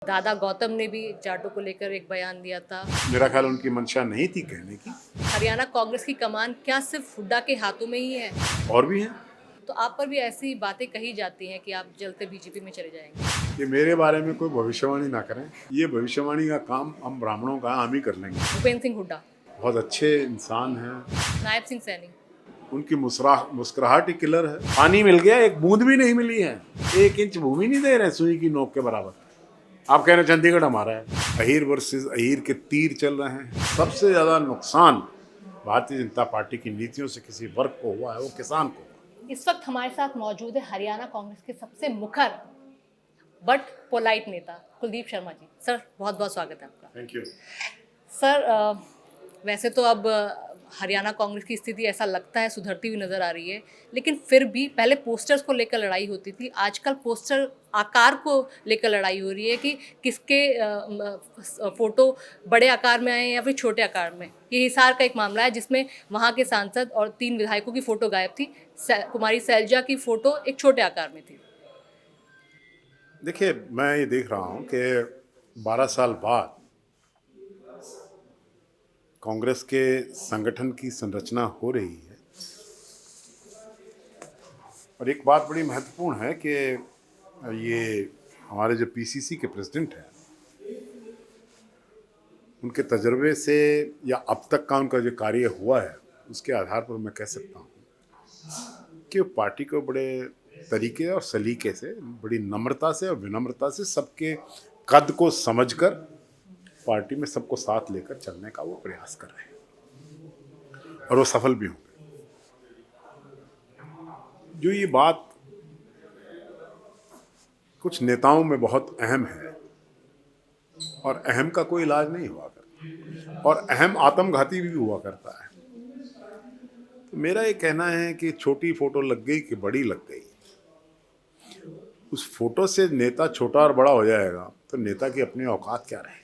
दादा गौतम ने भी जाटों को लेकर एक बयान दिया था। मेरा ख्याल उनकी मंशा नहीं थी कहने की। हरियाणा कांग्रेस की कमान क्या सिर्फ हुड्डा के हाथों में ही है? और भी हैं। तो आप पर भी ऐसी बातें कही जाती हैं कि आप जल्द बीजेपी में चले जाएंगे। कि मेरे बारे में कोई भविष्यवाणी ना करें। ये भविष्यवाणी का काम हम ब्राह्मणों का हम ही कर लेंगे। भूपेंद्र सिंह हुड्डा, बहुत अच्छे इंसान हैं। नायब सिंह सैनी, उनकी मुस्कुराहट ही किलर है। पानी मिल गया, एक बूंद भी नहीं मिली है। 1 इंच भूमि नहीं दे रहे सुई की नोक के बराबर। आप कह रहे हैं चंडीगढ़ हमारा है। अहीर वर्सेस अहीर के तीर चल रहे हैं। सबसे ज्यादा नुकसान भारतीय जनता पार्टी की नीतियों से किसी वर्ग को हुआ है, वो किसान को। इस वक्त हमारे साथ मौजूद है हरियाणा कांग्रेस के सबसे मुखर बट पोलाइट नेता कुलदीप शर्मा जी। सर, बहुत बहुत स्वागत है आपका। Thank you. सर, वैसे तो अब हरियाणा कांग्रेस की स्थिति ऐसा लगता है सुधरती हुई नज़र आ रही है, लेकिन फिर भी पहले पोस्टर्स को लेकर लड़ाई होती थी, आजकल पोस्टर आकार को लेकर लड़ाई हो रही है कि किसके फ़ोटो बड़े आकार में आए या फिर छोटे आकार में। ये हिसार का एक मामला है जिसमें वहाँ के सांसद और 3 विधायकों की फ़ोटो गायब थी। कुमारी सैलजा की फ़ोटो एक छोटे आकार में थी। देखिए, मैं ये देख रहा हूँ कि 12 साल बाद कांग्रेस के संगठन की संरचना हो रही है और एक बात बड़ी महत्वपूर्ण है कि ये हमारे जो पीसीसी के प्रेसिडेंट हैं, उनके तजर्बे से या अब तक का उनका जो कार्य हुआ है उसके आधार पर मैं कह सकता हूँ कि वो पार्टी को बड़े तरीके और सलीके से, बड़ी नम्रता से और विनम्रता से सबके कद को समझकर पार्टी में सबको साथ लेकर चलने का वो प्रयास कर रहे हैं और वो सफल भी होंगे। जो ये बात कुछ नेताओं में बहुत अहम है और अहम का कोई इलाज नहीं हुआ करता और अहम आत्मघाती भी हुआ करता है। तो मेरा ये कहना है कि छोटी फोटो लग गई कि बड़ी लग गई, उस फोटो से नेता छोटा और बड़ा हो जाएगा तो नेता की अपनी औकात क्या रहेगी।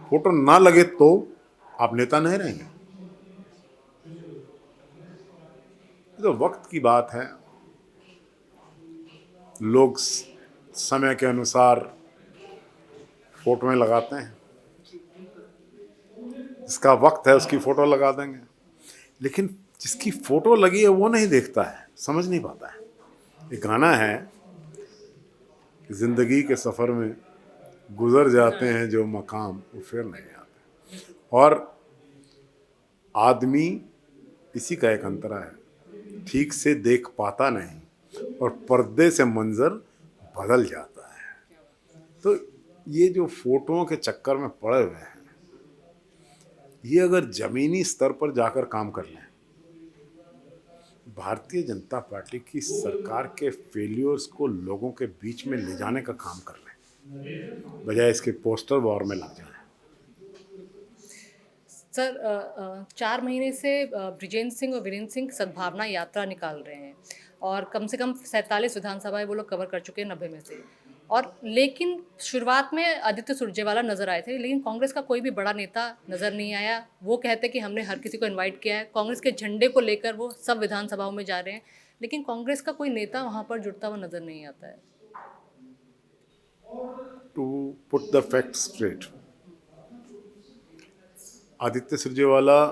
फोटो ना लगे तो आप नेता नहीं रहेंगे। तो वक्त की बात है, लोग समय के अनुसार फोटोएं लगाते हैं, जिसका वक्त है उसकी फोटो लगा देंगे, लेकिन जिसकी फोटो लगी है वो नहीं देखता है, समझ नहीं पाता है। एक गाना है कि जिंदगी के सफर में गुजर जाते हैं जो मकाम वो फिर नहीं आते, और आदमी इसी का एक अंतरा है, ठीक से देख पाता नहीं और पर्दे से मंजर बदल जाता है। तो ये जो फोटोओं के चक्कर में पड़े हुए हैं, ये अगर जमीनी स्तर पर जाकर काम कर लें, भारतीय जनता पार्टी की सरकार के फेल्यूर्स को लोगों के बीच में ले जाने का काम कर लें, बजाय इसके पोस्टर वॉर में लग जाए। सर, 4 महीने से बृजेंद्र सिंह और वीरेंद्र सिंह सद्भावना यात्रा निकाल रहे हैं और कम से कम 47 विधानसभाएं वो लोग कवर कर चुके हैं 90 में से। और लेकिन शुरुआत में आदित्य सुरजेवाला नज़र आए थे, लेकिन कांग्रेस का कोई भी बड़ा नेता नज़र नहीं आया। वो कहते कि हमने हर किसी को इनवाइट किया है, कांग्रेस के झंडे को लेकर वो सब विधानसभाओं में जा रहे हैं, लेकिन कांग्रेस का कोई नेता वहाँ पर जुड़ता हुआ नज़र नहीं आता है। To put the fact straight, Aditya Surjewala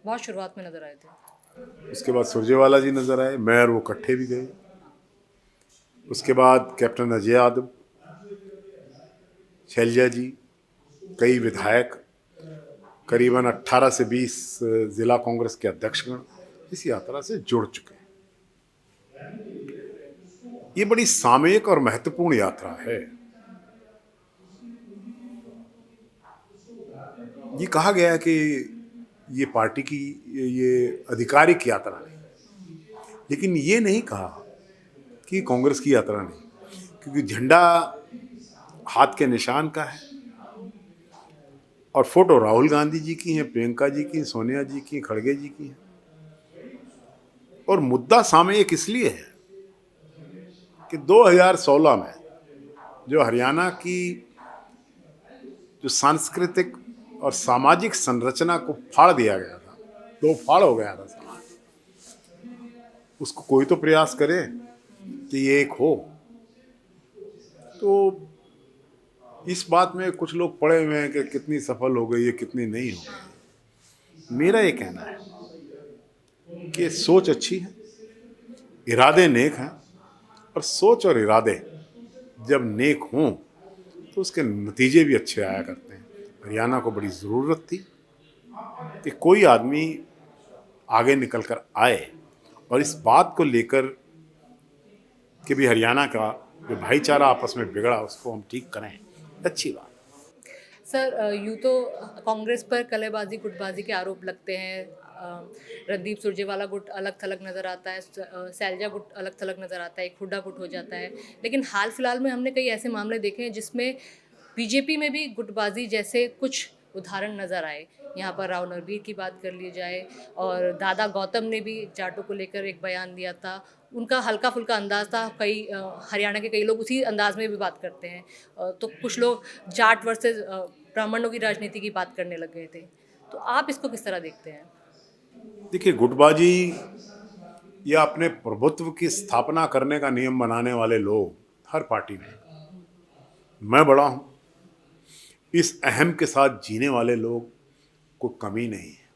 बहुत शुरुआत में नज़र आए थे। उसके बाद सुरजेवाला जी नजर आए, मैं और वो इकट्ठे भी गए। उसके बाद कैप्टन अजय यादव, शैलजा जी, कई विधायक, करीबन 18 से 20 जिला कांग्रेस के अध्यक्षगण इस यात्रा से जुड़ चुके हैं। ये बड़ी सामयिक और महत्वपूर्ण यात्रा है। ये कहा गया है कि ये पार्टी की ये आधिकारिक यात्रा नहीं, लेकिन ये नहीं कहा कि कांग्रेस की यात्रा नहीं, क्योंकि झंडा हाथ के निशान का है और फोटो राहुल गांधी जी की है, प्रियंका जी की, सोनिया जी की, खड़गे जी की है। और मुद्दा सामयिक इसलिए है कि 2016 में जो हरियाणा की जो सांस्कृतिक और सामाजिक संरचना को फाड़ दिया गया था, दो फाड़ हो गया था समाज, उसको कोई तो प्रयास करे कि ये एक हो। तो इस बात में कुछ लोग पड़े हुए हैं कि कितनी सफल हो गई है, कितनी नहीं हो गई। मेरा ये कहना है कि सोच अच्छी है, इरादे नेक हैं, और सोच और इरादे जब नेक हों तो उसके नतीजे भी अच्छे आया करते हैं। हरियाणा को बड़ी ज़रूरत थी कि कोई आदमी आगे निकल कर आए और इस बात को लेकर कि भी हरियाणा का जो भाईचारा आपस में बिगड़ा उसको हम ठीक करें, अच्छी बात। सर यूँ तो कांग्रेस पर कलेबाजी गुटबाजी के आरोप लगते हैं। रणदीप सुरजेवाला गुट अलग थलग नज़र आता है, सैलजा गुट अलग थलग नज़र आता है, एक हुड्डा गुट हो जाता है। लेकिन हाल फिलहाल में हमने कई ऐसे मामले देखे हैं जिसमें बीजेपी में भी गुटबाजी जैसे कुछ उदाहरण नज़र आए। यहाँ पर राव नरबीर की बात कर ली जाए, और दादा गौतम ने भी जाटों को लेकर एक बयान दिया था। उनका हल्का फुल्का अंदाज था, कई हरियाणा के कई लोग उसी अंदाज में भी बात करते हैं। तो कुछ लोग जाट वर्सेस ब्राह्मणों की राजनीति की बात करने लग गए थे। तो आप इसको किस तरह देखते हैं? देखिए, गुटबाजी या अपने प्रभुत्व की स्थापना करने का नियम बनाने वाले लोग हर पार्टी में, मैं बड़ा हूँ, इस अहम के साथ जीने वाले लोग को कमी नहीं है।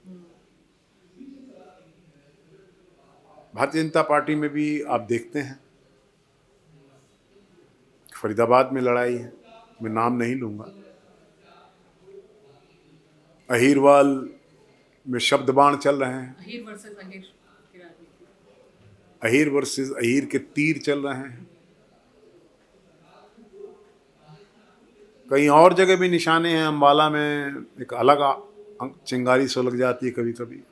भारतीय जनता पार्टी में भी आप देखते हैं, फरीदाबाद में लड़ाई है, मैं नाम नहीं लूँगा। अहीरवाल में शब्द बाण चल रहे हैं, अहीर वर्सेस अहीर की राजनीति। अहीर वर्सेस अहीर के तीर चल रहे हैं। कहीं और जगह भी निशाने हैं, अम्बाला में एक अलग चिंगारी सुलग जाती है कभी कभी।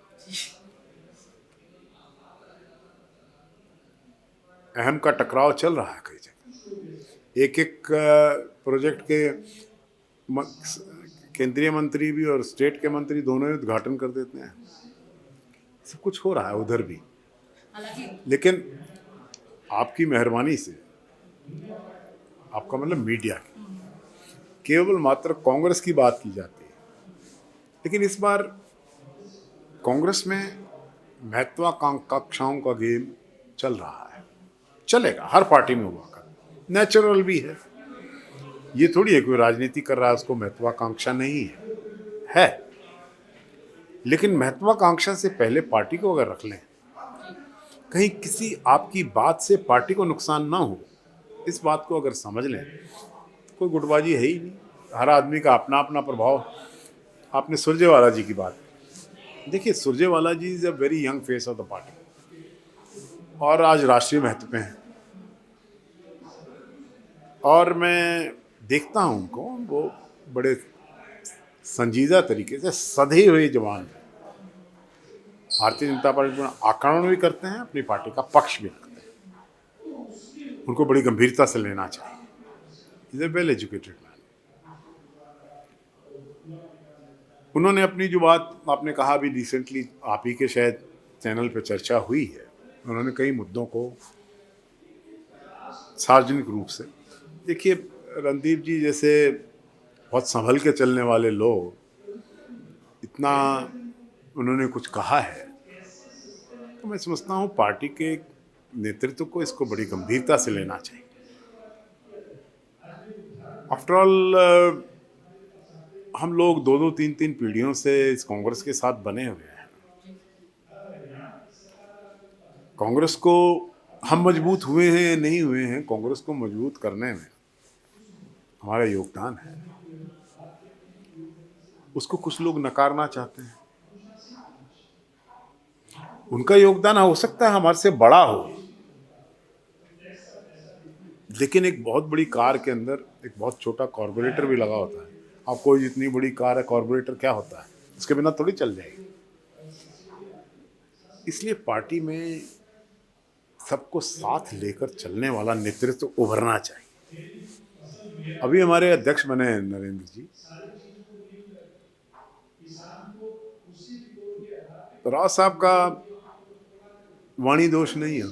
अहम का टकराव चल रहा है कई जगह। एक एक प्रोजेक्ट के केंद्रीय मंत्री भी और स्टेट के मंत्री दोनों ही उद्घाटन कर देते हैं। सब कुछ हो रहा है उधर भी, लेकिन आपकी मेहरबानी से, आपका मतलब मीडिया की, केवल मात्र कांग्रेस की बात की जाती है। लेकिन इस बार कांग्रेस में महत्वाकांक्षाओं का गेम चल रहा है, चलेगा, हर पार्टी में हुआ कर, नेचुरल भी है। ये थोड़ी है कोई राजनीति कर रहा है उसको महत्वाकांक्षा नहीं है। लेकिन महत्वाकांक्षा से पहले पार्टी को अगर रख लें, कहीं किसी आपकी बात से पार्टी को नुकसान ना हो, इस बात को अगर समझ लें, तो कोई गुटबाजी है ही नहीं। हर आदमी का अपना अपना प्रभाव। आपने सुरजेवाला जी की बात, देखिए Surjewala ji is a very young face of the party और आज राष्ट्रीय महत्व पे हैं। और मैं देखता हूँ उनको, वो बड़े संजीदा तरीके से सधे हुए जवान हैं। भारतीय जनता पार्टी में आक्रमण भी करते हैं, अपनी पार्टी का पक्ष भी रखते हैं। उनको बड़ी गंभीरता से लेना चाहिए। Is a well educated man. उन्होंने अपनी जो बात आपने कहा अभी रिसेंटली, आप ही के शायद चैनल पे चर्चा हुई है, उन्होंने कई मुद्दों को सार्वजनिक रूप से, देखिए रणदीप जी जैसे बहुत संभल के चलने वाले लोग, इतना उन्होंने कुछ कहा है, तो मैं समझता हूँ पार्टी के नेतृत्व को इसको बड़ी गंभीरता से लेना चाहिए। आफ्टर ऑल हम लोग दो दो तीन तीन पीढ़ियों से इस कांग्रेस के साथ बने हुए हैं। कांग्रेस को हम मजबूत हुए हैं या नहीं हुए हैं, कांग्रेस को मजबूत करने में हमारा योगदान है। उसको कुछ लोग नकारना चाहते हैं। उनका योगदान हो सकता है हमारे से बड़ा हो, लेकिन एक बहुत बड़ी कार के अंदर एक बहुत छोटा कार्बोरेटर भी लगा होता है। आप कोई जितनी बड़ी कार है, कार्बोरेटर क्या होता है, उसके बिना थोड़ी चल जाएगी। इसलिए पार्टी में सबको साथ लेकर चलने वाला नेतृत्व उभरना चाहिए। अभी हमारे अध्यक्ष बने हैं नरेंद्र जी, तो राव साहब का वाणी दोष नहीं है।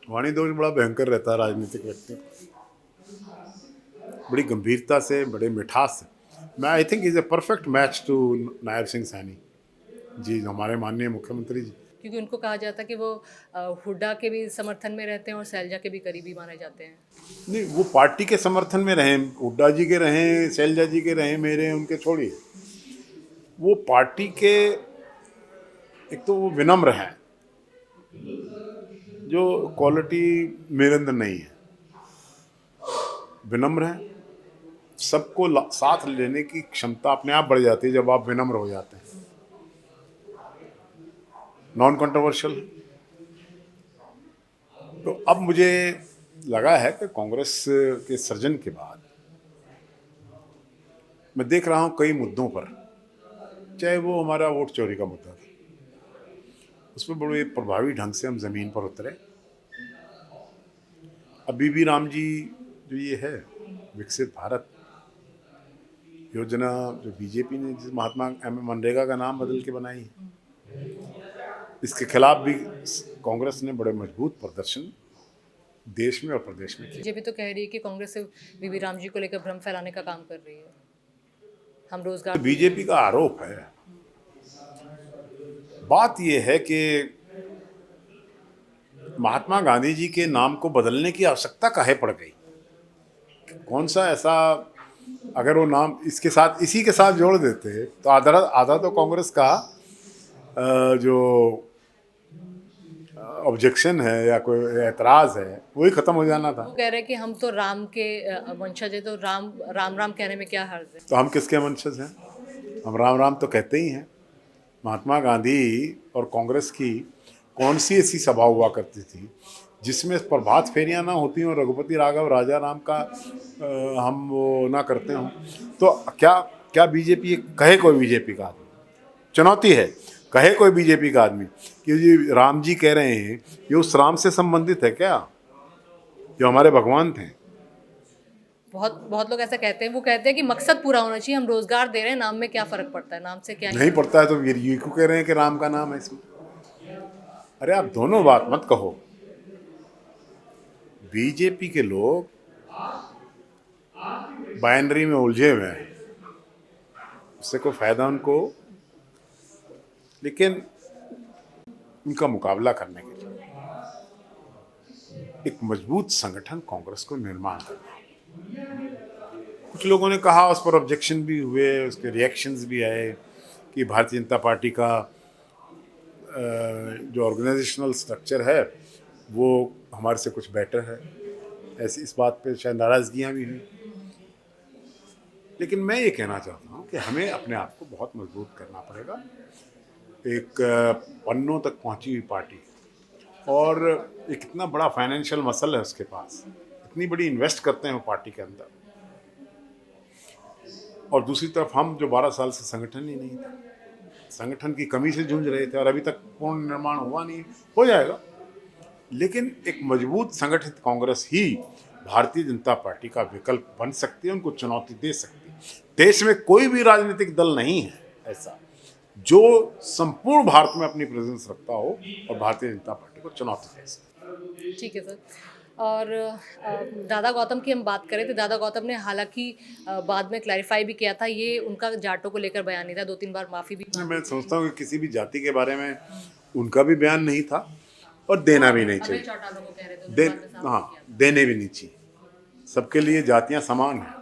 वाणी दोष बड़ा भयंकर रहता है राजनीतिक व्यक्ति, बड़ी गंभीरता से, बड़े मिठास से। मैं I think is a perfect match to Nayab Singh Saini ji, हमारे माननीय मुख्यमंत्री जी क्योंकि उनको कहा जाता है कि वो हुड्डा के भी समर्थन में रहते हैं और शैलजा के भी करीबी माने जाते हैं। नहीं, वो पार्टी के समर्थन में रहें, हुड्डा जी के रहें, शैलजा जी के रहें, मेरे उनके छोड़िए, वो पार्टी के एक तो वो विनम्र हैं, जो क्वालिटी मेरे अंदर नहीं है। विनम्र हैं, सबको साथ लेने की क्षमता अपने आप बढ़ जाती है जब आप विनम्र हो जाते हैं। Non controversial. तो अब मुझे लगा है कि कांग्रेस के सर्जन के बाद मैं देख रहा हूँ कई मुद्दों पर, चाहे वो हमारा वोट चोरी का मुद्दा था, उस पर बड़े प्रभावी ढंग से हम जमीन पर उतरे। अभी भी राम जी जो ये है विकसित भारत योजना जो बीजेपी ने जिस महात्मा मनरेगा का नाम बदल के बनाई है, इसके खिलाफ भी कांग्रेस ने बड़े मजबूत प्रदर्शन देश में और प्रदेश में किया। बीजेपी तो कह रही है कि कांग्रेस वीवी राम जी को लेकर भ्रम फैलाने का काम कर रही है। हम रोजगार, बीजेपी का आरोप है। बात यह है कि महात्मा गांधी जी के नाम को बदलने की आवश्यकता काहे पड़ गई? कौन सा ऐसा, अगर वो नाम इसके साथ इसी के साथ जोड़ देते तो आधा आधा तो कांग्रेस का जो ऑब्जेक्शन है या कोई एतराज है वही खत्म हो जाना था। वो कह रहे हैं कि हम तो राम के वंशज है, तो राम राम राम कहने में क्या हर्ज है? तो हम किसके वंशज हैं? हम राम राम तो कहते ही हैं। महात्मा गांधी और कांग्रेस की कौन सी ऐसी सभा हुआ करती थी जिसमें प्रभात फेरियां ना होती और रघुपति राघव राजा राम का हम वो ना करते हों? तो क्या क्या बीजेपी कहे, कोई बीजेपी का आदमी, चुनौती है, कहे कोई बीजेपी का आदमी कि जी राम जी कह रहे हैं ये उस राम से संबंधित है क्या जो हमारे भगवान थे? बहुत बहुत लोग ऐसा कहते हैं। वो कहते हैं कि मकसद पूरा होना चाहिए, हम रोजगार दे रहे हैं, नाम में क्या फर्क पड़ता है, नाम से क्या नहीं पड़ता है तो ये क्यों कह रहे हैं कि राम का नाम है इसमें? अरे आप दोनों बात मत कहो। बीजेपी के लोग बाइनरी में उलझे हुए हैं, उससे कोई फायदा उनको, लेकिन उनका मुकाबला करने के लिए एक मजबूत संगठन कांग्रेस को निर्माण करना। कुछ लोगों ने कहा, उस पर ऑब्जेक्शन भी हुए, उसके रिएक्शंस भी आए कि भारतीय जनता पार्टी का जो ऑर्गेनाइजेशनल स्ट्रक्चर है वो हमारे से कुछ बेटर है। ऐसी इस बात पे शायद नाराज़गियाँ भी हुई। लेकिन मैं ये कहना चाहता हूँ कि हमें अपने आप को बहुत मजबूत करना पड़ेगा। एक पन्नों तक पहुँची हुई पार्टी और एक इतना बड़ा फाइनेंशियल मसल है उसके पास, इतनी बड़ी इन्वेस्ट करते हैं वो पार्टी के अंदर, और दूसरी तरफ हम जो 12 साल से संगठन ही नहीं था, संगठन की कमी से जूझ रहे थे और अभी तक पूर्ण निर्माण हुआ नहीं। हो जाएगा, लेकिन एक मजबूत संगठित कांग्रेस ही भारतीय जनता पार्टी का विकल्प बन सकती है, उनको चुनौती दे सकती है। देश में कोई भी राजनीतिक दल नहीं है ऐसा जो संपूर्ण भारत में अपनी प्रेजेंस रखता हो और भारतीय जनता पार्टी को चुनौती दे सके। ठीक है सर। और दादा गौतम की हम बात करें तो दादा गौतम ने हालांकि बाद में क्लैरिफाई भी किया था, ये उनका जाटों को लेकर बयान नहीं था, 2-3 बार माफ़ी भी। मैं समझता हूँ कि किसी भी जाति के बारे में उनका भी बयान नहीं था और देना भी नहीं चाहिए। हाँ, देने भी नहीं चाहिए। सबके लिए जातियाँ समान हैं।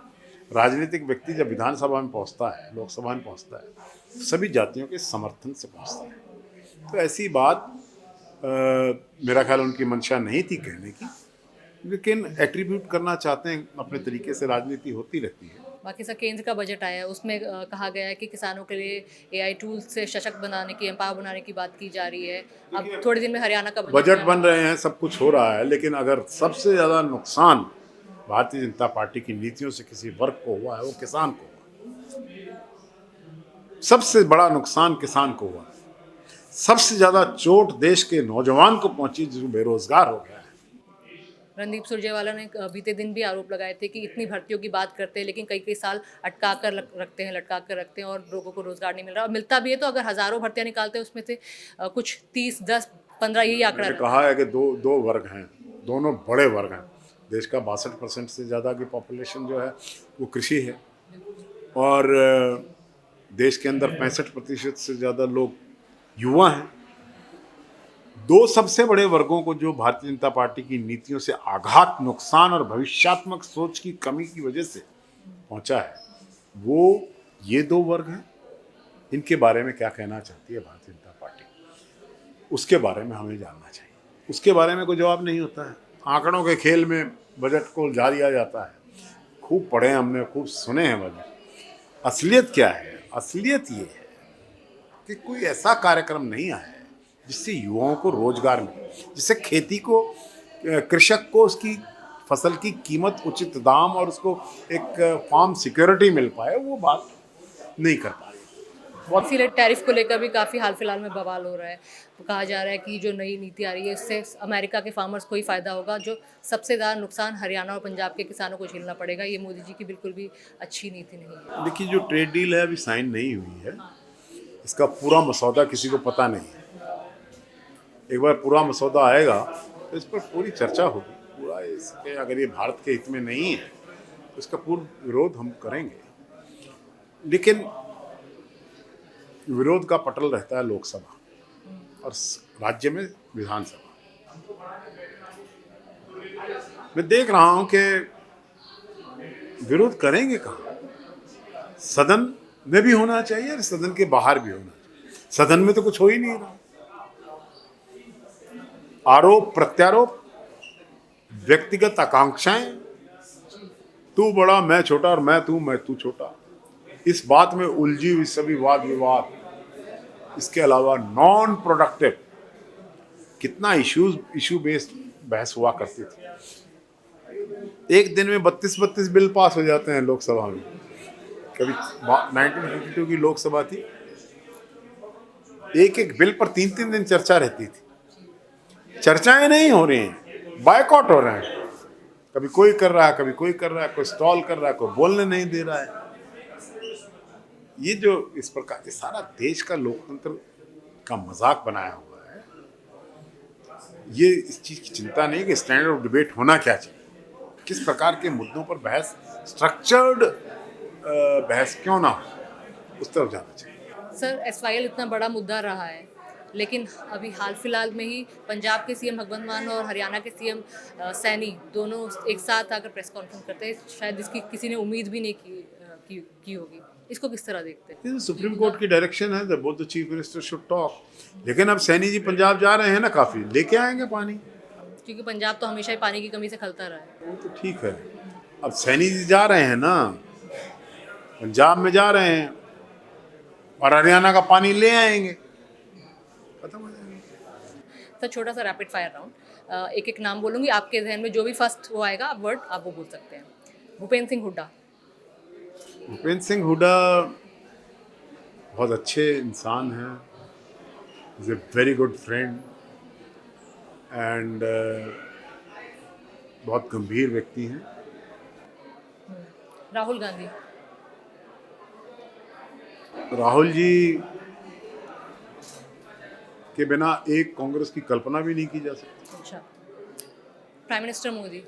राजनीतिक व्यक्ति जब विधानसभा में पहुँचता है, लोकसभा में पहुँचता है, सभी जातियों के समर्थन से पहुँचता है। तो ऐसी बात मेरा ख्याल उनकी मंशा नहीं थी कहने की, लेकिन एट्रीब्यूट करना चाहते हैं, अपने तरीके से राजनीति होती रहती है। बाकी सर, केंद्र का बजट आया है, उसमें कहा गया है कि किसानों के लिए एआई टूल्स से सशक्त बनाने की, एम्पावर बनाने की बात की जा रही है। अब थोड़े दिन में हरियाणा का बजट बन रहे हैं, सब कुछ हो रहा है, लेकिन अगर सबसे ज़्यादा नुकसान भारतीय जनता पार्टी की नीतियों से किसी वर्ग को हुआ है वो किसान को हुआ। सबसे बड़ा नुकसान किसान को हुआ। सबसे ज़्यादा चोट देश के नौजवान को पहुंची जो बेरोजगार हो गया है। रणदीप सुरजेवाला ने बीते दिन भी आरोप लगाए थे कि इतनी भर्तियों की बात करते हैं लेकिन कई कई साल अटका कर रखते हैं, लटका कर रखते हैं और लोगों को रोजगार नहीं मिल रहा, और मिलता भी है तो अगर हज़ारों भर्तियां निकालते हैं उसमें से कुछ 30, 10, 15 यही आंकड़ा कहा है कि दो वर्ग हैं, दोनों बड़े वर्ग हैं। देश का 62% से ज़्यादा की पॉपुलेशन जो है वो कृषि है, और देश के अंदर 65% से ज़्यादा लोग युवा हैं। दो सबसे बड़े वर्गों को जो भारतीय जनता पार्टी की नीतियों से आघात, नुकसान और भविष्यात्मक सोच की कमी की वजह से पहुंचा है, वो ये दो वर्ग हैं। इनके बारे में क्या कहना चाहती है भारतीय जनता पार्टी, उसके बारे में हमें जानना चाहिए। उसके बारे में कोई जवाब नहीं होता है। आंकड़ों के खेल में बजट को उलझा दिया जाता है। खूब पढ़े हमने, खूब सुने हैं बजट। असलियत क्या है? असलियत ये है कि कोई ऐसा कार्यक्रम नहीं आया है जिससे युवाओं को रोजगार मिले, जिससे खेती को, कृषक को उसकी फसल की कीमत, उचित दाम और उसको एक फार्म सिक्योरिटी मिल पाए। वो बात नहीं कर पा रही। बहुत इसीलिए टैरिफ को लेकर भी काफ़ी हाल फिलहाल में बवाल हो रहा है। तो कहा जा रहा है कि जो नई नीति आ रही है इससे अमेरिका के फार्मर्स को ही फ़ायदा होगा, जो सबसे ज़्यादा नुकसान हरियाणा और पंजाब के किसानों को झेलना पड़ेगा। ये मोदी जी की बिल्कुल भी अच्छी नीति नहीं है। देखिए, जो ट्रेड डील है अभी साइन नहीं हुई है, इसका पूरा मसौदा किसी को पता नहीं है। एक बार पूरा मसौदा आएगा तो इस पर पूरी चर्चा होगी। पूरा इसके, अगर ये भारत के हित में नहीं है तो इसका पूर्ण विरोध हम करेंगे। लेकिन विरोध का पटल रहता है लोकसभा और राज्य में विधानसभा। मैं देख रहा हूं कि विरोध करेंगे कहाँ। सदन में भी होना चाहिए और सदन के बाहर भी होना चाहिए। सदन में तो कुछ हो ही नहीं रहा। आरोप प्रत्यारोप, व्यक्तिगत आकांक्षाएं, तू बड़ा मैं छोटा और मैं तू छोटा, इस बात में उलझी हुई सभी वाद विवाद, इसके अलावा नॉन प्रोडक्टिव कितना इशू बेस्ड बहस हुआ करती थी। एक दिन में 32 बिल पास हो जाते हैं लोकसभा में। कभी 1952 की लोकसभा थी, एक एक बिल पर 3 दिन चर्चा रहती थी। चर्चाएं नहीं हो रही हैं, बायकॉट हो रहे हैं। कभी कोई कर रहा है, कभी कोई कर रहा है, कोई स्टॉल कर रहा है, कोई बोलने नहीं दे रहा है। ये जो इस प्रकार, ये सारा देश का लोकतंत्र का मजाक बनाया हुआ है। ये इस चीज की चिंता नहीं कि स्टैंडर्ड ऑफ डिबेट होना क्या चाहिए, किस प्रकार के मुद्दों पर बहस, स्ट्रक्चर्ड बहस क्यों ना हो, उस तरफ जाना चाहिए। सर, एसवाईएल इतना बड़ा मुद्दा रहा है, लेकिन अभी हाल फिलहाल में ही पंजाब के सीएम भगवंत मान और हरियाणा के सीएम सैनी दोनों एक साथ आकर प्रेस कॉन्फ्रेंस करते हैं, शायद जिसकी किसी ने उम्मीद भी नहीं की होगी। इसको किस तरह देखते हैं? ये सुप्रीम कोर्ट की डायरेक्शन है, both the chief minister should talk. लेकिन अब सैनी जी पंजाब जा रहे हैं ना, काफी लेके आएंगे पानी, क्योंकि पंजाब तो हमेशा ही पानी की कमी से खलता रहा है। वो तो ठीक है। अब सैनी जी जा रहे हैं ना, पंजाब में जा रहे हैं और हरियाणा का पानी ले आएंगे, खत्म हो जाएगा। सर, छोटा सा रैपिड फायर राउंड, एक एक नाम बोलूंगी, आपके जहन में जो भी फर्स्ट वो आएगा आप वर्ड आप वो बोल सकते हैं। भूपेंद्र सिंह हुड्डा। भूपेंद्र सिंह हुड्डा बहुत अच्छे इंसान हैं, is a very good friend and बहुत गंभीर व्यक्ति हैं। राहुल गांधी। राहुल जी के बिना एक कांग्रेस की कल्पना भी नहीं की जा सकती। अच्छा। Prime minister Modi.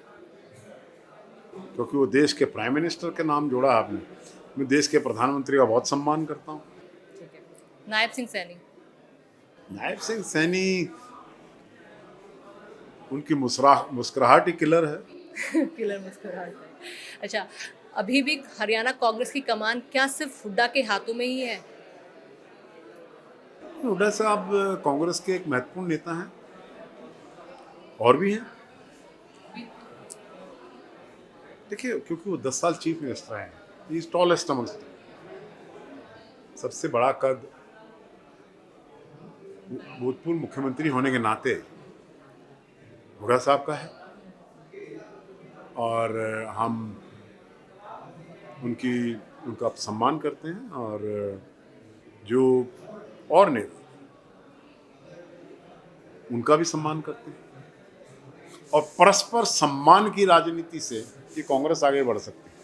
क्योंकि वो देश के प्राइम मिनिस्टर के नाम जोड़ा आपने। मैं देश के प्रधानमंत्री का बहुत सम्मान करता हूँ। ठीक है। नायब सिंह सैनी। नायब सिंह सैनी, उनकी मुस्कुराहट ही किलर है। किलर मुस्कुराहट है। अच्छा, अभी भी हरियाणा कांग्रेस की कमान क्या सिर्फ हुड्डा के हाथों में ही है? हुड्डा साहब कांग्रेस के एक महत्वपूर्ण नेता हैं, और भी हैं। देखिए, क्योंकि वो 10 साल चीफ मिनिस्टर हैं, ही इज टॉलेस्ट अमंगस्ट, सबसे बड़ा कद, भूतपूर्व मुख्यमंत्री होने के नाते हुड्डा साहब का है। और हम उनका सम्मान करते हैं, और जो और नेता उनका भी सम्मान करते हैं। और परस्पर सम्मान की राजनीति से ये कांग्रेस आगे बढ़ सकती है।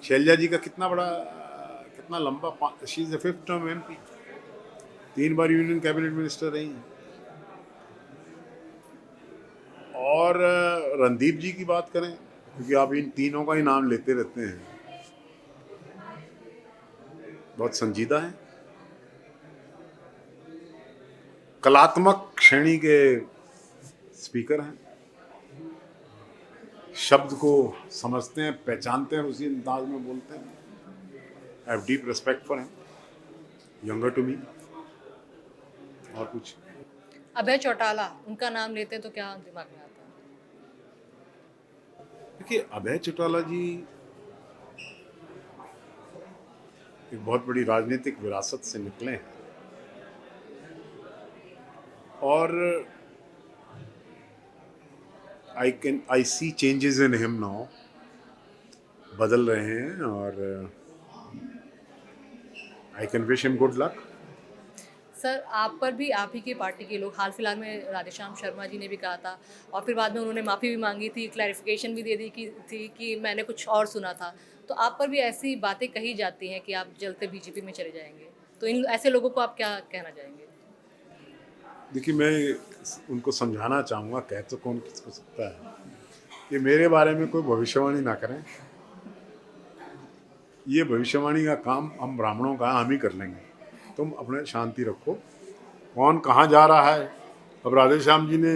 शैलजा जी का कितना लंबा, she is the 5th term MP, 3 bar union cabinet minister रही हैं। और रणदीप जी की बात करें, क्योंकि आप इन तीनों का ही नाम लेते रहते हैं, बहुत संजीदा है। कलात्मक श्रेणी के स्पीकर हैं, शब्द को समझते हैं, पहचानते हैं, उसी अंदाज में बोलते हैं। I have deep respect for him, younger to me. और कुछ? अभय चौटाला, उनका नाम लेते हैं तो क्या दिमाग में आता है? देखिए, अभय चौटाला जी एक बहुत बड़ी राजनीतिक विरासत से निकले हैं और आई सी चेंजेस इन हिम नाउ, बदल रहे हैं और I can wish him good luck. Sir, आप पर भी आप ही की पार्टी के लोग, हाल फिलहाल में राधेश्याम शर्मा जी ने भी कहा था और फिर बाद में उन्होंने माफ़ी भी मांगी थी, क्लैरिफिकेशन भी दे दी कि मैंने कुछ और सुना था। तो आप पर भी ऐसी बातें कही जाती हैं कि आप जल्द बीजेपी में चले जाएंगे, तो इन ऐसे लोगों को आप क्या कहना चाहेंगे? देखिए, मैं उनको समझाना चाहूँगा, कह तो कौन किसको सकता है, कि मेरे बारे में कोई भविष्यवाणी ना करें। ये भविष्यवाणी का काम हम ब्राह्मणों का हम ही कर लेंगे, तुम अपने शांति रखो। कौन कहाँ जा रहा है? अब राधेश्याम जी ने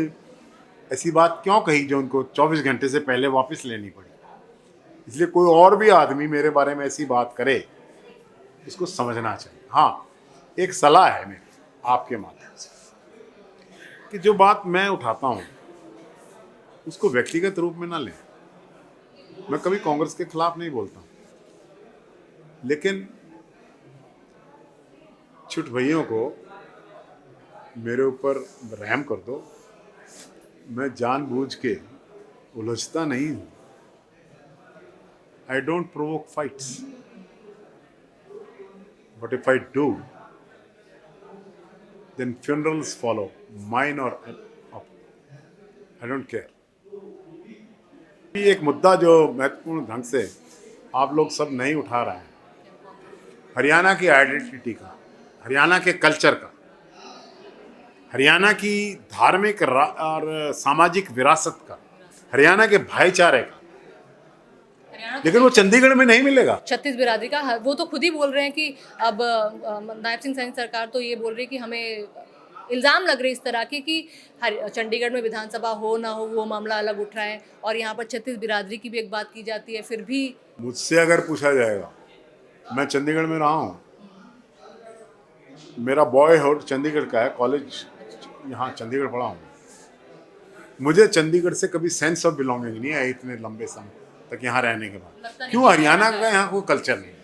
ऐसी बात क्यों कही जो उनको 24 घंटे से पहले वापस लेनी पड़ी? इसलिए कोई और भी आदमी मेरे बारे में ऐसी बात करे, इसको समझना चाहिए। हाँ, एक सलाह है मेरी आपके माध्यम से कि जो बात मैं उठाता हूँ उसको व्यक्तिगत रूप में ना लें। मैं कभी कांग्रेस के खिलाफ नहीं बोलता हूँ, लेकिन छुट भइयों को मेरे ऊपर रहम कर दो। मैं जानबूझ के उलझता नहीं हूँ। I don't provoke fights, but if I do then funerals follow, mine or I don't care। एक मुद्दा जो महत्वपूर्ण ढंग से आप लोग सब नहीं उठा रहे हैं, हरियाणा की आइडेंटिटी का, हरियाणा के कल्चर का, हरियाणा की धार्मिक और सामाजिक विरासत का, हरियाणा के भाईचारे का, लेकिन वो चंडीगढ़ में नहीं मिलेगा। छत्तीस बिरादरी का, वो तो खुद ही बोल रहे हैं कि अब नायब सिंह सैनी सरकार तो ये बोल रही है कि हमें इल्ज़ाम लग रहे इस तरह के कि चंडीगढ़ में विधानसभा हो ना हो वो मामला अलग उठ रहा है और यहाँ पर छत्तीस बिरादरी की भी एक बात की जाती है। फिर भी मुझसे अगर पूछा जाएगा, मैं चंडीगढ़ में रहा हूँ, मेरा बॉयहुड चंडीगढ़ का है, कॉलेज यहाँ चंडीगढ़ पढ़ा हूँ। मुझे चंडीगढ़ से कभी सेंस ऑफ बिलोंगिंग नहीं है इतने लंबे समय तक यहाँ रहने के बाद। क्यों? हरियाणा का यहाँ कोई कल्चर नहीं है।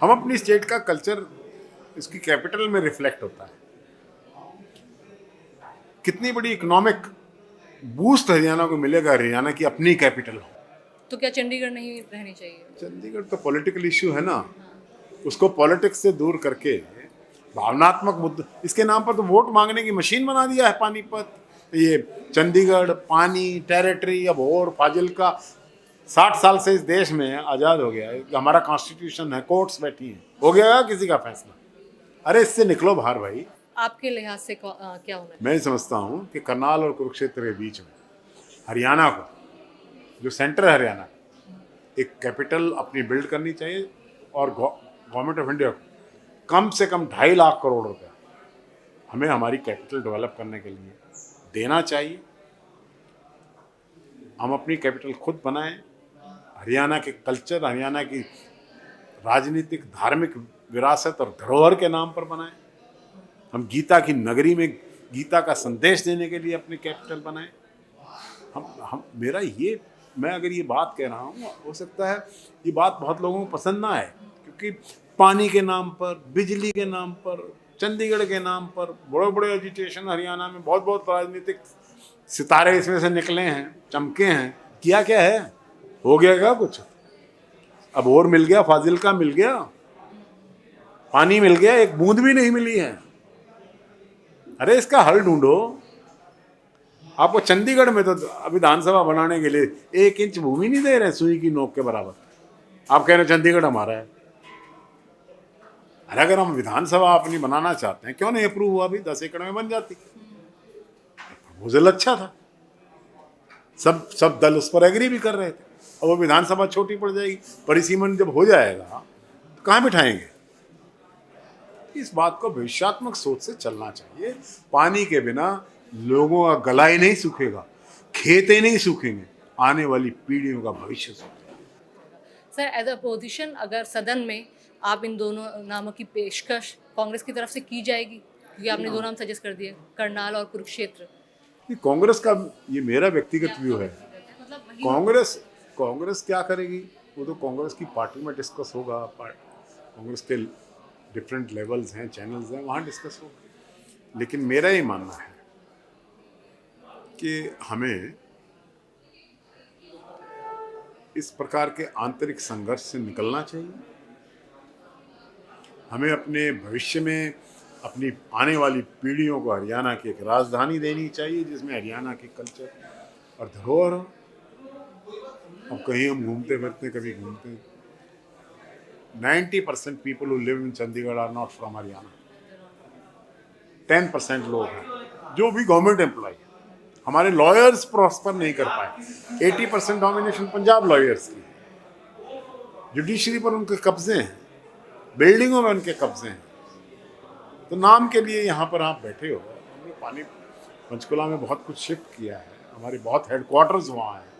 हम अपनी स्टेट का कल्चर इसकी कैपिटल में रिफ्लेक्ट होता है। कितनी बड़ी इकोनॉमिक बूस्ट हरियाणा को मिलेगा, हरियाणा की अपनी कैपिटल हो। तो क्या चंडीगढ़ नहीं रहनी चाहिए? चंडीगढ़ तो पॉलिटिकल इश्यू है ना, उसको पॉलिटिक्स से दूर करके भावनात्मक मुद्दे, इसके नाम पर तो वोट मांगने की मशीन बना दिया है पानीपत, ये चंडीगढ़, पानी, टेरिटरी, अब और फाजिल्का। 60 साल से इस देश में आज़ाद हो गया है, हमारा कॉन्स्टिट्यूशन है, कोर्ट्स बैठी हैं, हो गया किसी का फैसला? अरे इससे निकलो बाहर भाई। आपके लिहाज से क्या होना है? मैं समझता हूँ कि करनाल और कुरुक्षेत्र के बीच में हरियाणा को, जो सेंटर है हरियाणा, एक कैपिटल अपनी बिल्ड करनी चाहिए और गवर्नमेंट ऑफ इंडिया को कम से कम 2.5 लाख करोड़ रुपया हमें हमारी कैपिटल डेवलप करने के लिए देना चाहिए। हम अपनी कैपिटल खुद बनाएं, हरियाणा के कल्चर, हरियाणा की राजनीतिक धार्मिक विरासत और धरोहर के नाम पर बनाएं। हम गीता की नगरी में गीता का संदेश देने के लिए अपनी कैपिटल बनाएं। हम मेरा ये, मैं अगर ये बात कह रहा हूँ, हो सकता है ये बात बहुत लोगों को पसंद ना आए, क्योंकि पानी के नाम पर, बिजली के नाम पर, चंडीगढ़ के नाम पर बड़े बड़े एजिटेशन हरियाणा में, बहुत बहुत राजनीतिक सितारे इसमें से निकले हैं, चमके हैं। किया क्या है? हो गया क्या कुछ? अब और मिल गया, फाजिल्का मिल गया, पानी मिल गया, एक बूंद भी नहीं मिली है। अरे इसका हल ढूंढो। आपको चंडीगढ़ में तो विधानसभा बनाने के लिए 1 इंच भूमि नहीं दे रहे, सुई की नोक के बराबर। आप कह रहे चंडीगढ़ हमारा है। अरे अगर हम विधानसभा अपनी बनाना चाहते हैं, क्यों नहीं अप्रूव हुआ? अभी 10 एकड़ में बन जाती। प्रपोजल अच्छा था, सब दल उस पर एग्री भी कर रहे थे। अब वो विधानसभा छोटी पड़ जाएगी, परिसीमन जब हो जाएगा तो कहाँ बिठाएंगे? इस बात को भविष्यात्मक सोच से चलना चाहिए। पानी के बिना लोगों का गला ही नहीं सूखेगा, खेत ही नहीं सूखेंगे, आने वाली पीढ़ियों का भविष्य सूखेगा। सर, एज अ पोजिशन अगर सदन में आप इन दोनों नामों की पेशकश कांग्रेस की तरफ से की जाएगी, क्योंकि आपने दो नाम सजेस्ट कर दिए, करनाल और कुरुक्षेत्र। ये कांग्रेस का, ये मेरा व्यक्तिगत व्यू है। मतलब वही कांग्रेस कांग्रेस क्या करेगी वो तो कांग्रेस की पार्टी में डिस्कस होगा। कांग्रेस के डिफरेंट लेवल्स हैं, चैनल्स हैं, वहाँ डिस्कस होगा। लेकिन मेरा ये मानना है कि हमें इस प्रकार के आंतरिक संघर्ष से निकलना चाहिए। हमें अपने भविष्य में अपनी आने वाली पीढ़ियों को हरियाणा की एक राजधानी देनी चाहिए जिसमें हरियाणा की कल्चर और धरोहर हो। अब कहीं हम घूमते फिरते, कभी घूमते, 90% people who live in Chandigarh are not from Haryana. 10% लोग हैं जो भी गवर्नमेंट एम्प्लॉय है। हमारे लॉयर्स प्रॉस्पर नहीं कर पाए। 80% डोमिनेशन पंजाब लॉयर्स की है। जुडिशरी पर उनके कब्जे हैं, बिल्डिंगों में उनके कब्जे हैं। तो नाम के लिए यहाँ पर आप बैठे हो। हमने पानी पंचकुला में बहुत कुछ शिफ्ट किया है, हमारे बहुत हेडक्वार्टर्स वहाँ हैं,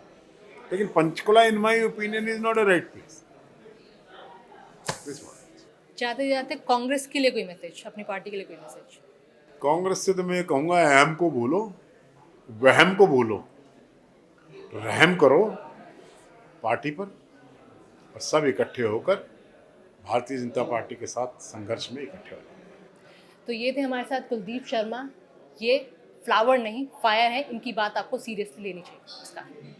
लेकिन Panchkula in my opinion is not a right place. जाते जाते कांग्रेस के लिए कोई मैसेज, अपनी पार्टी के लिए कोई मैसेज? कांग्रेस से तो मैं कहूँगा अहम को भूलो, वहम को भूलो, रहम करो पार्टी पर और सब इकट्ठे होकर भारतीय जनता पार्टी के साथ संघर्ष में इकट्ठे हो। तो ये थे हमारे साथ कुलदीप शर्मा। ये फ्लावर नहीं, फायर है, इनकी बात आपको सीरियसली लेनी चाहिए। नमस्कार।